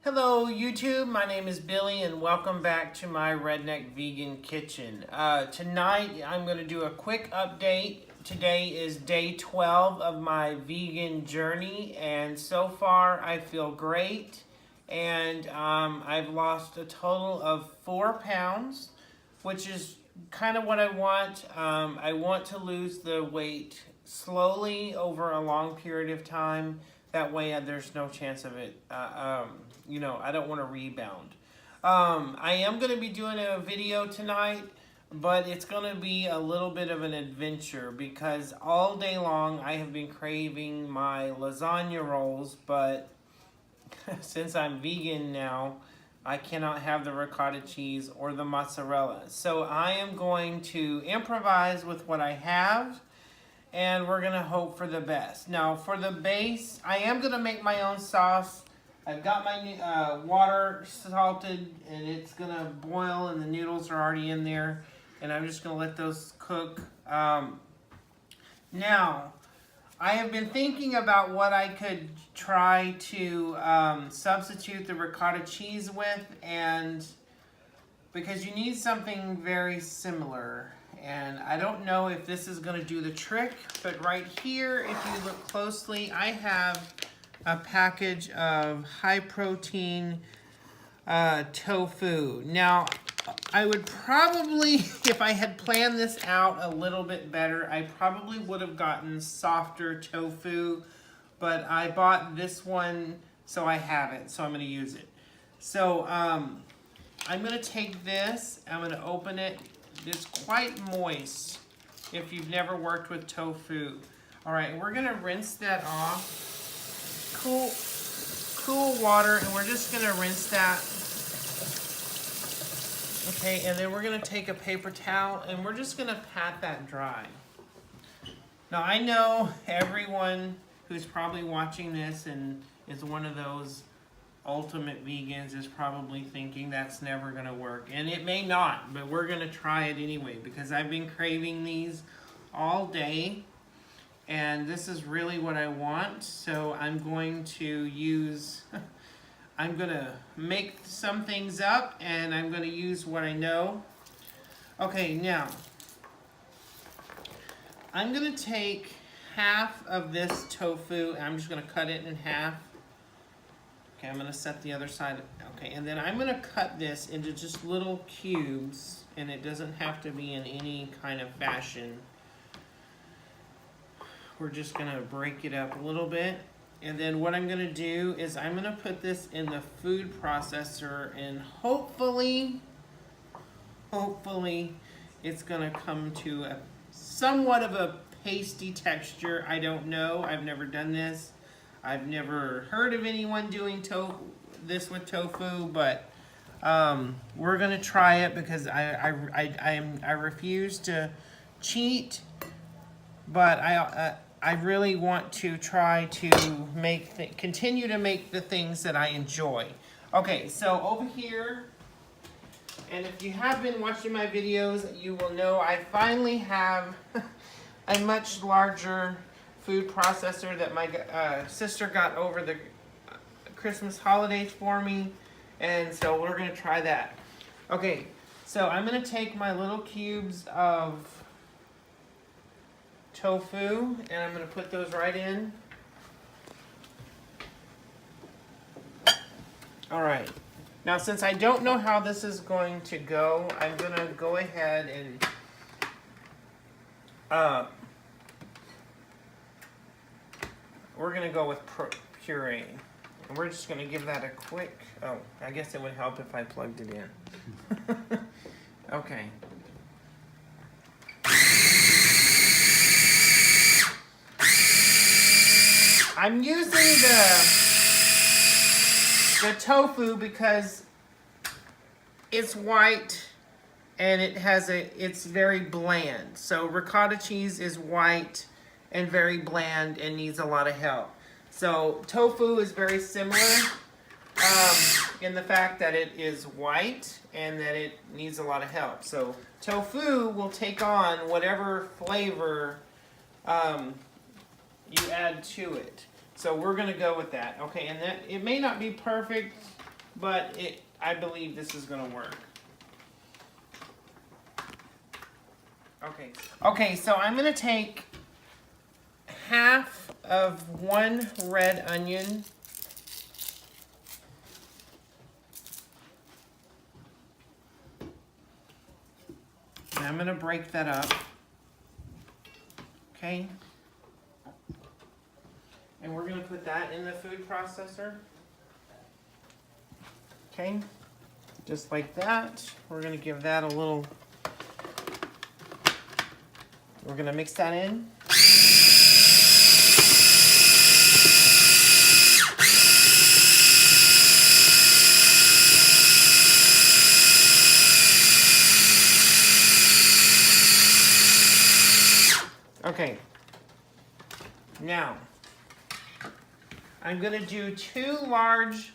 Hello YouTube, my name is Billy and welcome back to my Redneck Vegan Kitchen. Tonight I'm going to do a quick update. Today is day 12 of my vegan journey and so far I feel great and I've lost a total of 4 pounds, which is kind of what I want. I want to lose the weight slowly over a long period of time. That way there's no chance of it, I don't want to rebound. I am going to be doing a video tonight, but it's going to be a little bit of an adventure because all day long I have been craving my lasagna rolls, but since I'm vegan now, I cannot have the ricotta cheese or the mozzarella. So I am going to improvise with what I have, and we're gonna hope for the best. Now for the base, I am gonna make my own sauce. I've got my water salted and it's gonna boil and the noodles are already in there and I'm just gonna let those cook. Now, I have been thinking about what I could try to substitute the ricotta cheese with, and because you need something very similar. And I don't know if this is going to do the trick, but right here, if you look closely, I have a package of high protein tofu. Now, I would probably, if I had planned this out a little bit better, I probably would have gotten softer tofu, but I bought this one, so I have it, so I'm going to use it. So, I'm going to take this, I'm going to open it. It's quite moist if you've never worked with tofu. All right, we're gonna rinse that off. Cool water, and we're just gonna rinse that. Okay, and then we're gonna take a paper towel and we're just gonna pat that dry. Now I know everyone who's probably watching this and is one of those ultimate vegans is probably thinking that's never going to work, and it may not, but we're going to try it anyway because I've been craving these all day and this is really what I want. So I'm going to use I'm going to make some things up and I'm going to use what I know. Okay, now I'm going to take half of this tofu and I'm just going to cut it in half. Okay, I'm going to set the other side. Okay, and then I'm going to cut this into just little cubes, and it doesn't have to be in any kind of fashion. We're just going to break it up a little bit. And then what I'm going to do is I'm going to put this in the food processor, and hopefully it's going to come to a somewhat of a pasty texture. I don't know. I've never done this. I've never heard of anyone doing this with tofu, but we're gonna try it because I refuse to cheat, but I really want to try to continue to make the things that I enjoy. Okay, so over here, and if you have been watching my videos, you will know I finally have a much larger food processor that my sister got over the Christmas holidays for me, and so we're gonna try that. Okay, so I'm gonna take my little cubes of tofu and I'm gonna put those right in. All right, now since I don't know how this is going to go, I'm gonna go ahead and we're going to go with puree. And we're just going to give that a quick... Oh, I guess it would help if I plugged it in. Okay. I'm using the tofu because it's white and it's very bland. So ricotta cheese is white and very bland and needs a lot of help. So tofu is very similar in the fact that it is white and that it needs a lot of help. So tofu will take on whatever flavor you add to it. So we're gonna go with that. Okay, and that it may not be perfect but I believe this is gonna work. Okay, so I'm gonna take half of one red onion. And I'm gonna break that up. Okay. And we're gonna put that in the food processor. Okay. Just like that. We're gonna give that a little, we're gonna mix that in. Okay, now I'm gonna do 2 large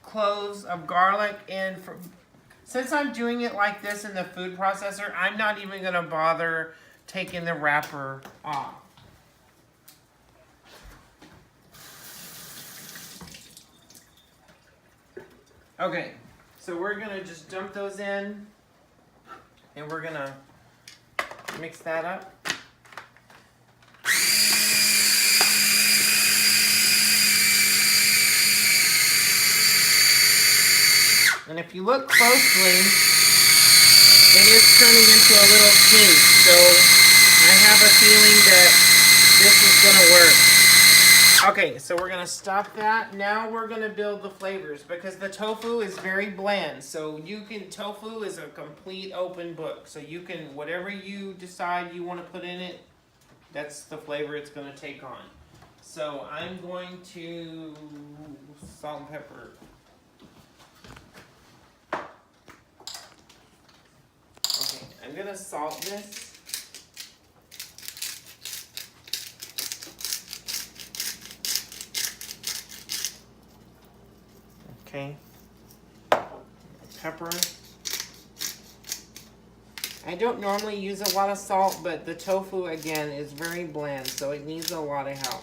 cloves of garlic, and since I'm doing it like this in the food processor, I'm not even gonna bother taking the wrapper off. Okay, so we're gonna just dump those in, and we're gonna mix that up. And if you look closely, it is turning into a little pink, so I have a feeling that this is gonna work. Okay, so we're gonna stop that. Now we're gonna build the flavors, because the tofu is very bland. So tofu is a complete open book. So you can, whatever you decide you wanna put in it, that's the flavor it's gonna take on. So I'm going to salt and pepper. Okay, I'm gonna salt this. Okay, pepper. I don't normally use a lot of salt, but the tofu, again, is very bland, so it needs a lot of help.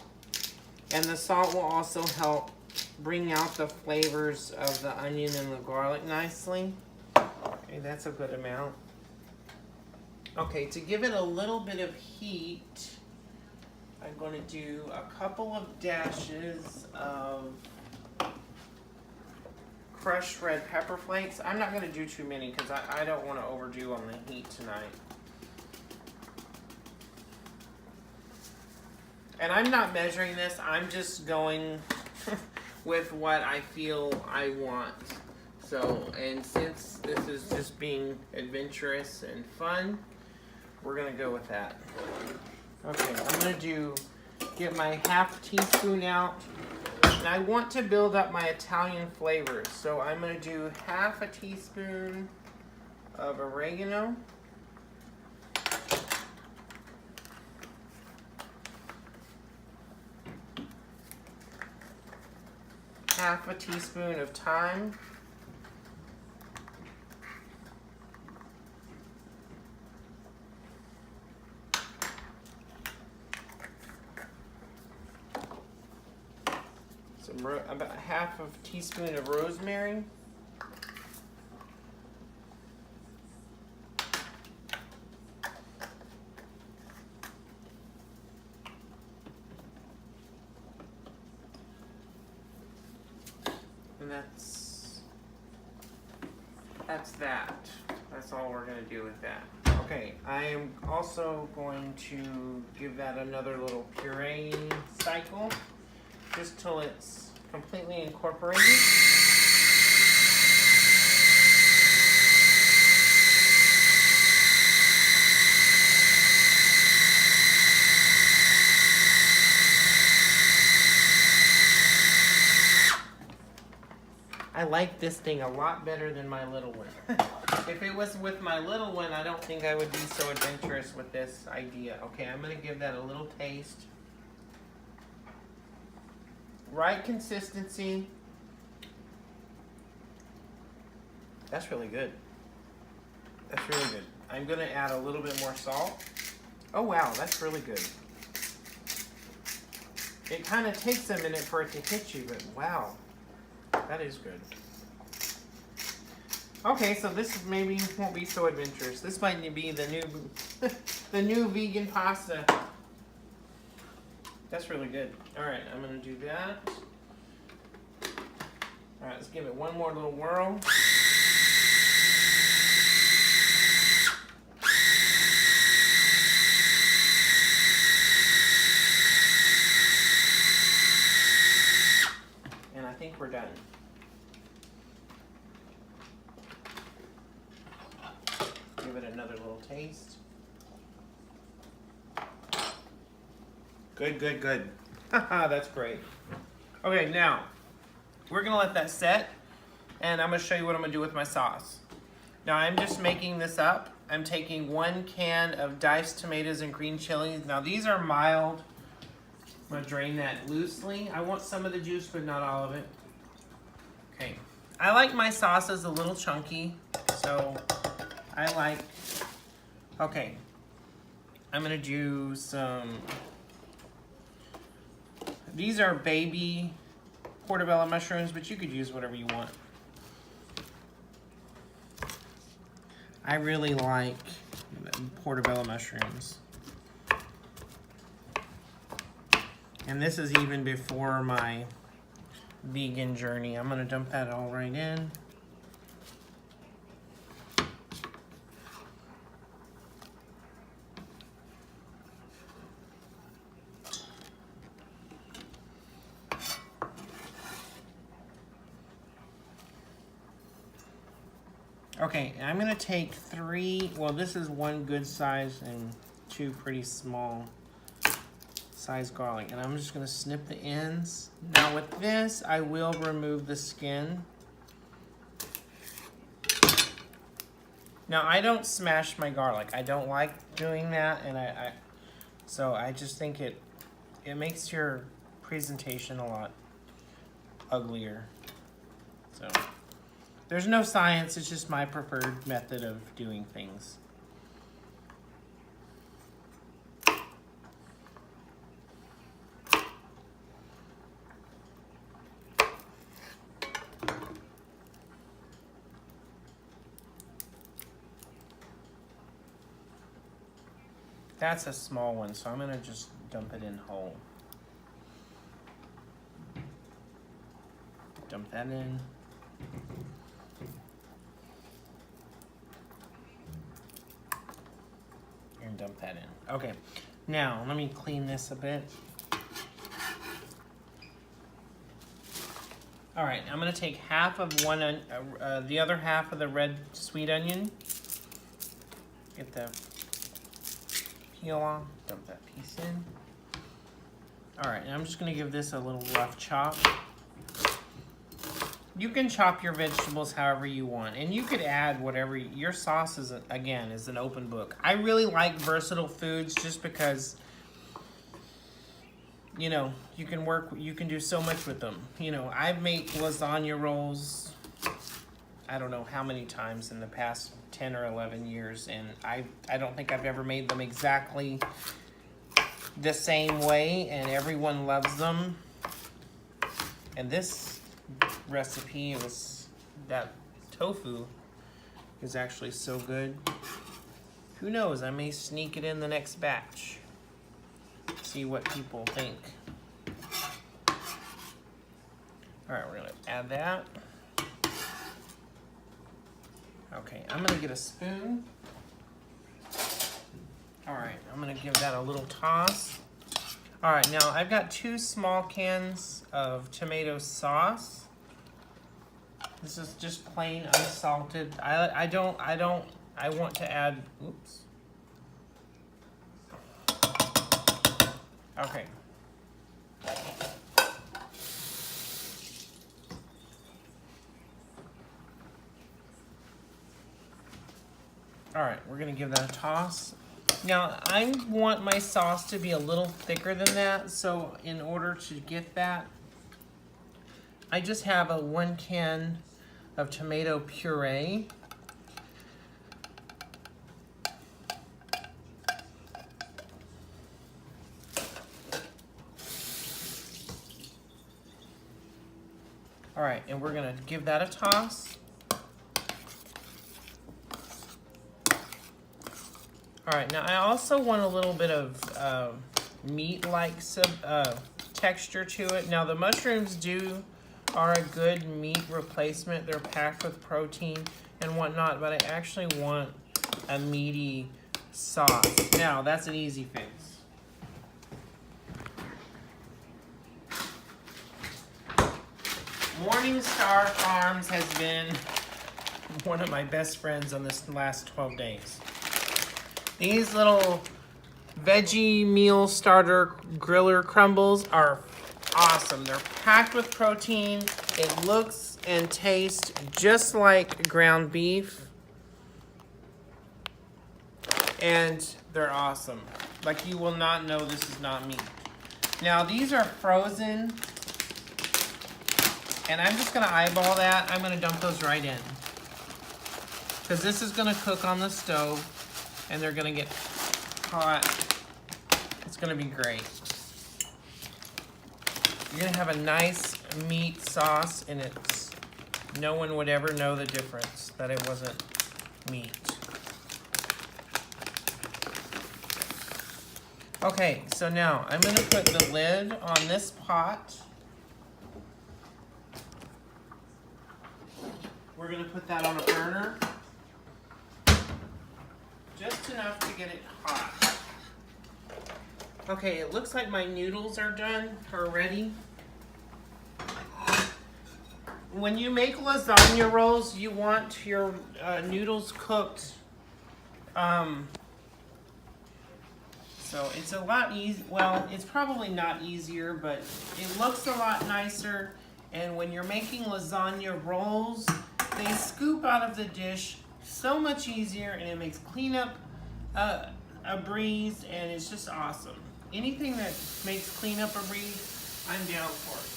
And the salt will also help bring out the flavors of the onion and the garlic nicely. Okay, that's a good amount. Okay, to give it a little bit of heat, I'm going to do a couple of dashes of crushed red pepper flakes. I'm not going to do too many because I don't want to overdo on the heat tonight. And I'm not measuring this, I'm just going with what I feel I want. So, and since this is just being adventurous and fun, we're going to go with that. Okay, I'm going to get my half teaspoon out. And I want to build up my Italian flavors. So I'm going to do half a teaspoon of oregano. Half a teaspoon of thyme. About half a teaspoon of rosemary. And that's that. That's all we're going to do with that. Okay, I am also going to give that another little puree cycle, just till it's completely incorporated. I like this thing a lot better than my little one. If it was with my little one, I don't think I would be so adventurous with this idea. Okay, I'm going to give that a little taste. Right consistency. That's really good. That's really good. I'm going to add a little bit more salt. Oh wow, that's really good. It kind of takes a minute for it to hit you, but wow, that is good. Okay, so this maybe won't be so adventurous. This might be the new, the new vegan pasta. That's really good. All right, I'm gonna do that. All right, let's give it one more little whirl. And I think we're done. Give it another little taste. Good, good, good. Haha, that's great. Okay, now, we're gonna let that set, and I'm gonna show you what I'm gonna do with my sauce. Now, I'm just making this up. I'm taking 1 can of diced tomatoes and green chilies. Now, these are mild. I'm gonna drain that loosely. I want some of the juice, but not all of it. Okay, I like my sauces a little chunky, so I like, okay, I'm gonna do some, these are baby portobello mushrooms, but you could use whatever you want. I really like portobello mushrooms. And this is even before my vegan journey. I'm gonna dump that all right in. Okay, I'm gonna take 3, well this is 1 good size and 2 pretty small size garlic. And I'm just gonna snip the ends. Now with this, I will remove the skin. Now I don't smash my garlic. I don't like doing that, and so I just think it makes your presentation a lot uglier. So there's no science, it's just my preferred method of doing things. That's a small one, so I'm gonna just dump it in whole. Dump that in. And dump that in. Okay, now let me clean this a bit. All right, I'm gonna take half of the other half of the red sweet onion. Get the peel off, dump that piece in. All right, and I'm just gonna give this a little rough chop. You can chop your vegetables however you want, and you could add whatever. Your sauce is, again, is an open book. I really like versatile foods just because, you know, you can do so much with them. You know, I've made lasagna rolls, I don't know how many times in the past 10 or 11 years, and I don't think I've ever made them exactly the same way, and everyone loves them. And this recipe, that tofu is actually so good. Who knows, I may sneak it in the next batch. See what people think. All right, we're gonna add that. Okay, I'm gonna get a spoon. All right, I'm gonna give that a little toss. All right, now I've got 2 small cans of tomato sauce. This is just plain unsalted. I want to add, oops. Okay. All right, we're gonna give that a toss. Now, I want my sauce to be a little thicker than that, so in order to get that, I just have a 1 can of tomato puree. All right, and we're gonna give that a toss. All right, now I also want a little bit of meat-like texture to it. Now the mushrooms are a good meat replacement. They're packed with protein and whatnot, but I actually want a meaty sauce. Now that's an easy fix. Morningstar Farms has been one of my best friends on this last 12 days. These little veggie meal starter griller crumbles are awesome. They're packed with protein. It looks and tastes just like ground beef. And they're awesome. Like, you will not know this is not meat. Now these are frozen. And I'm just gonna eyeball that. I'm gonna dump those right in. Because this is gonna cook on the stove and they're gonna get hot. It's gonna be great. You're gonna have a nice meat sauce and no one would ever know the difference, that it wasn't meat. Okay, so now I'm gonna put the lid on this pot. We're gonna put that on a burner. Just enough to get it hot. Okay, it looks like my noodles are done, are ready. When you make lasagna rolls, you want your noodles cooked. So it's a lot easier. Well, it's probably not easier, but it looks a lot nicer. And when you're making lasagna rolls, they scoop out of the dish so much easier, and it makes cleanup a breeze, and it's just awesome. Anything that makes cleanup a breeze, I'm down for it.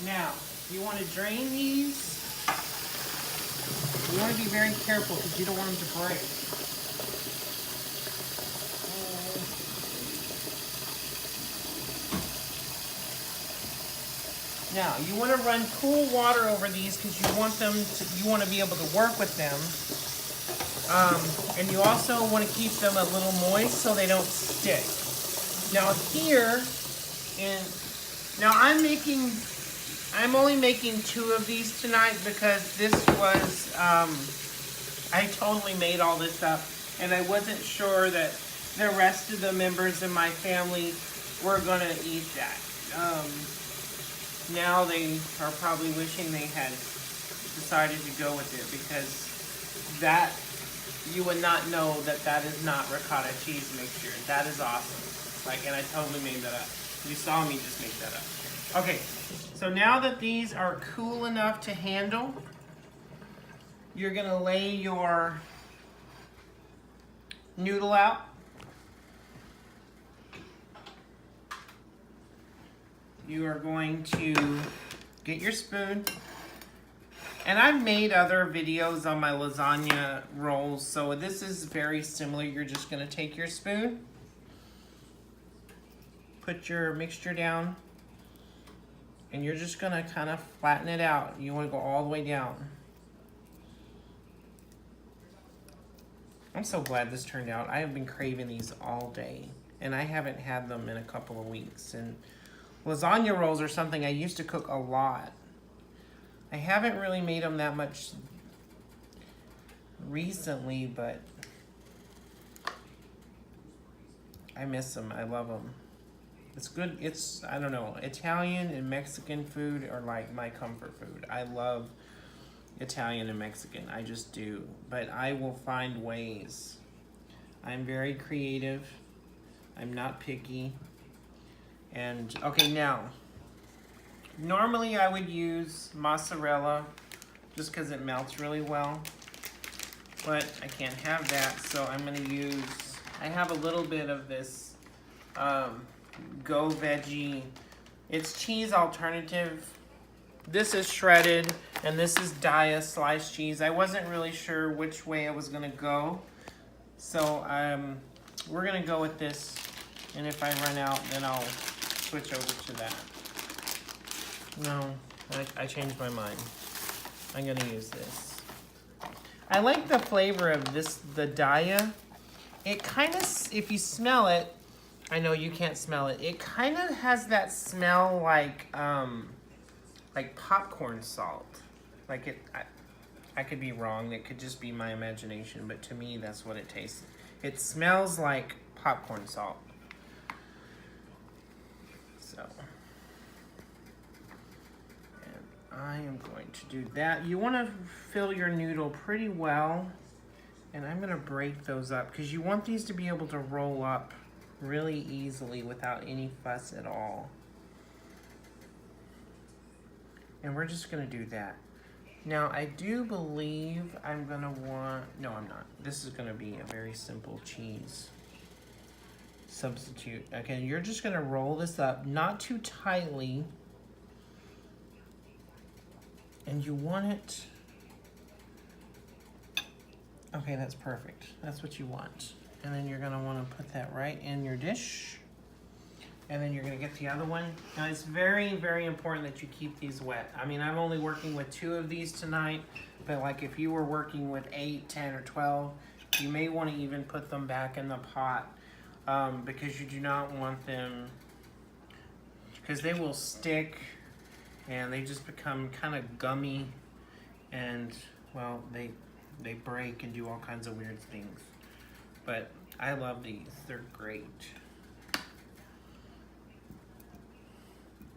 Now, you want to drain these. You want to be very careful because you don't want them to break. Now, you want to run cool water over these because you want to be able to work with them. And you also want to keep them a little moist so they don't stick. Now I'm only making 2 of these tonight because this was, I totally made all this up and I wasn't sure that the rest of the members of my family were going to eat that. Now they are probably wishing they had decided to go with it because that, you would not know that that is not ricotta cheese mixture. That is awesome. Like, and I totally made that up. You saw me just make that up. Okay, so now that these are cool enough to handle, you're gonna lay your noodle out. You are going to get your spoon. And I've made other videos on my lasagna rolls, so this is very similar. You're just gonna take your spoon, put your mixture down, and you're just gonna kind of flatten it out. You wanna go all the way down. I'm so glad this turned out. I have been craving these all day, and I haven't had them in a couple of weeks. And lasagna rolls are something I used to cook a lot. I haven't really made them that much recently, but I miss them. I love them. It's good. It's, I don't know, Italian and Mexican food are like my comfort food. I love Italian and Mexican. I just do. But I will find ways. I'm very creative. I'm not picky. And, okay, now, normally I would use mozzarella just because it melts really well, but I can't have that, so I'm going to use, I have a little bit of this Go Veggie. It's cheese alternative. This is shredded, and this is Dia sliced cheese. I wasn't really sure which way I was going to go, so we're going to go with this, and if I run out, then I'll switch over to that. No, I changed my mind. I'm gonna use this. I like the flavor of this, the Daya. It kind of, if you smell it, I know you can't smell it. It kind of has that smell like popcorn salt. Like it, I could be wrong. It could just be my imagination, but to me, that's what it tastes. It smells like popcorn salt. So, and I am going to do that. You want to fill your noodle pretty well, and I'm going to break those up because you want these to be able to roll up really easily without any fuss at all. And we're just going to do that. Now, I do believe I'm going to want... No, I'm not. This is going to be a very simple cheese substitute. Okay, you're just going to roll this up, not too tightly. And you want it... Okay, that's perfect. That's what you want. And then you're going to want to put that right in your dish. And then you're going to get the other one. Now, it's very, very important that you keep these wet. I mean, I'm only working with 2 of these tonight, but like if you were working with 8, 10, or 12, you may want to even put them back in the pot because you do not want them, because they will stick and they just become kind of gummy and, well, they break and do all kinds of weird things. But I love these. They're great.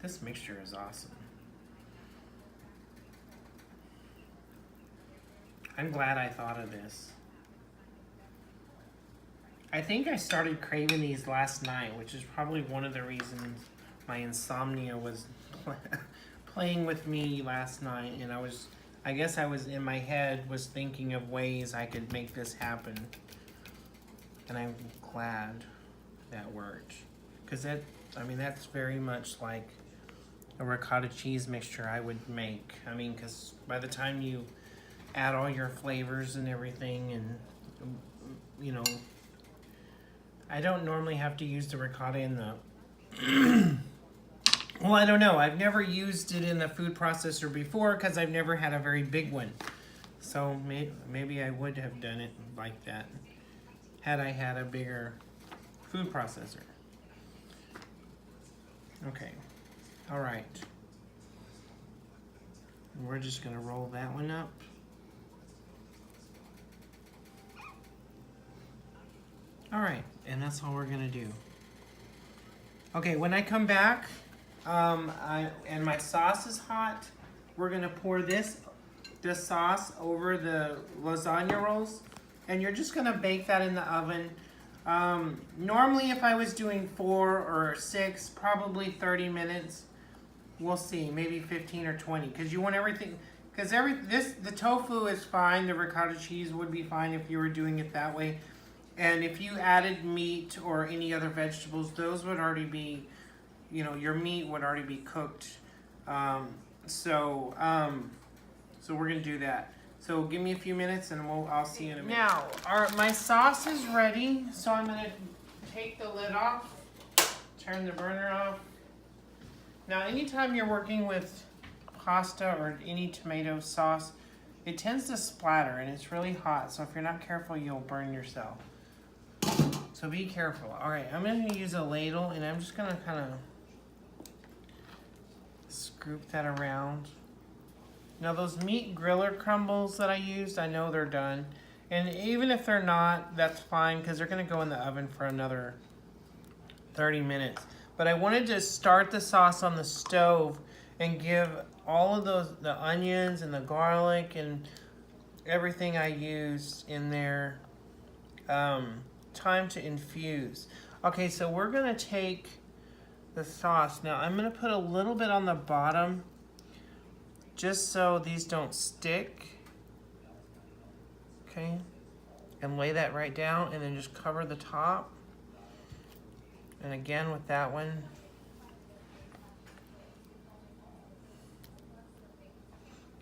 This mixture is awesome. I'm glad I thought of this. I think I started craving these last night, which is probably one of the reasons my insomnia was playing with me last night. And I guess I was in my head was thinking of ways I could make this happen. And I'm glad that worked. Because that's very much like a ricotta cheese mixture I would make. I mean, because by the time you add all your flavors and everything, and you know, I don't normally have to use the ricotta in the well, I don't know, I've never used it in the food processor before because I've never had a very big one, so maybe I would have done it like that had I had a bigger food processor. Okay. All right, we're just gonna roll that one up. All right, and that's all we're gonna do. Okay, when I come back, and my sauce is hot, we're gonna pour this sauce over the lasagna rolls, and you're just gonna bake that in the oven. Normally, if I was doing 4 or 6, probably 30 minutes. We'll see, maybe 15 or 20, because you want everything, because the tofu is fine, the ricotta cheese would be fine if you were doing it that way. And if you added meat or any other vegetables, those would already be, your meat would already be cooked. So we're gonna do that. So give me a few minutes and I'll see you in a minute. Now, my sauce is ready, so I'm gonna take the lid off, turn the burner off. Now, anytime you're working with pasta or any tomato sauce, it tends to splatter and it's really hot. So if you're not careful, you'll burn yourself. So be careful. All right, I'm going to use a ladle and I'm just going to kind of scoop that around. Now, those meat griller crumbles that I used, I know they're done. And even if they're not, that's fine because they're going to go in the oven for another 30 minutes. But I wanted to start the sauce on the stove and give all of the onions and the garlic and everything I used in there time to infuse. Okay, so we're gonna take the sauce. Now I'm gonna put a little bit on the bottom just so these don't stick. Okay, and lay that right down and then just cover the top. And again with that one.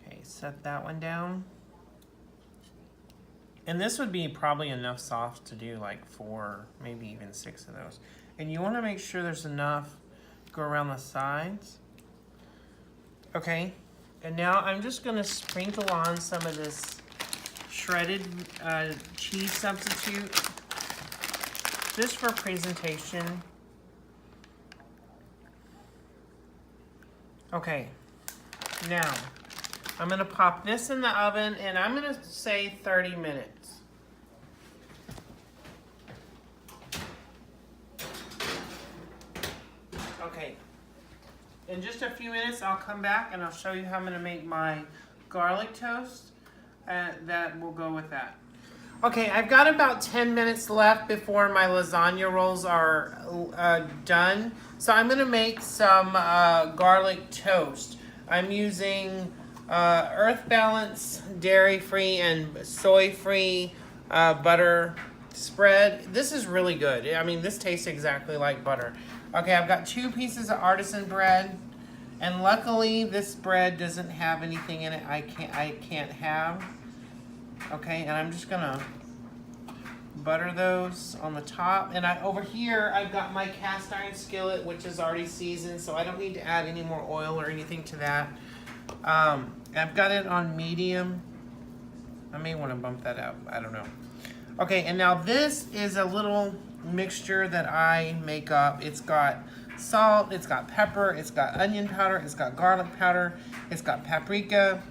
Okay, set that one down. And this would be probably enough sauce to do like 4, maybe even 6 of those. And you want to make sure there's enough go around the sides. Okay, and now I'm just going to sprinkle on some of this shredded cheese substitute, just for presentation. Okay, now I'm gonna pop this in the oven and I'm gonna say 30 minutes. Okay, in just a few minutes I'll come back and I'll show you how I'm gonna make my garlic toast that will go with that. Okay, I've got about 10 minutes left before my lasagna rolls are done. So I'm gonna make some garlic toast. I'm using Earth Balance, dairy-free and soy-free butter spread. This is really good. I mean, this tastes exactly like butter. Okay, I've got 2 pieces of artisan bread. And luckily, this bread doesn't have anything in it I can't have. Okay, and I'm just gonna butter those on the top. And over here, I've got my cast iron skillet, which is already seasoned, so I don't need to add any more oil or anything to that. I've got it on medium. I may want to bump that up. I don't know. Okay, and now this is a little mixture that I make up. It's got salt, it's got pepper, it's got onion powder, it's got garlic powder, it's got paprika,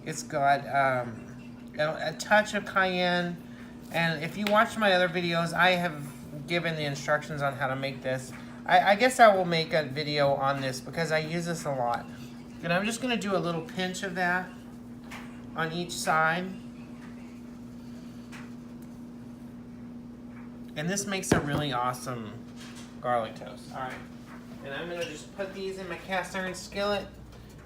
it's got a touch of cayenne. And if you watch my other videos, I have given the instructions on how to make this. I guess I will make a video on this because I use this a lot. And I'm just gonna do a little pinch of that on each side. And this makes a really awesome garlic toast. All right. And I'm gonna just put these in my cast iron skillet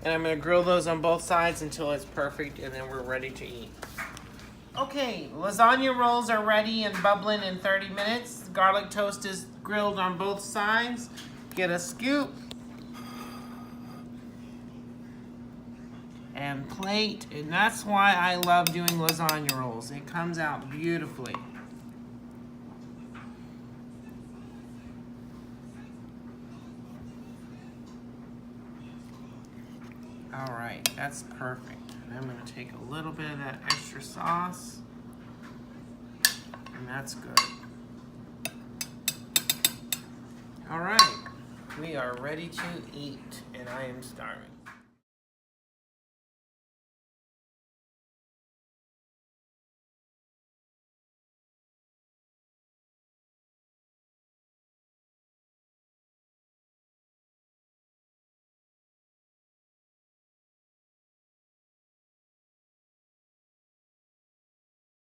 and I'm gonna grill those on both sides until it's perfect and then we're ready to eat. Okay, lasagna rolls are ready and bubbling in 30 minutes. Garlic toast is grilled on both sides. Get a scoop and plate, and that's why I love doing lasagna rolls. It comes out beautifully. All right, that's perfect. And I'm gonna take a little bit of that extra sauce, and that's good. All right, we are ready to eat, and I am starving.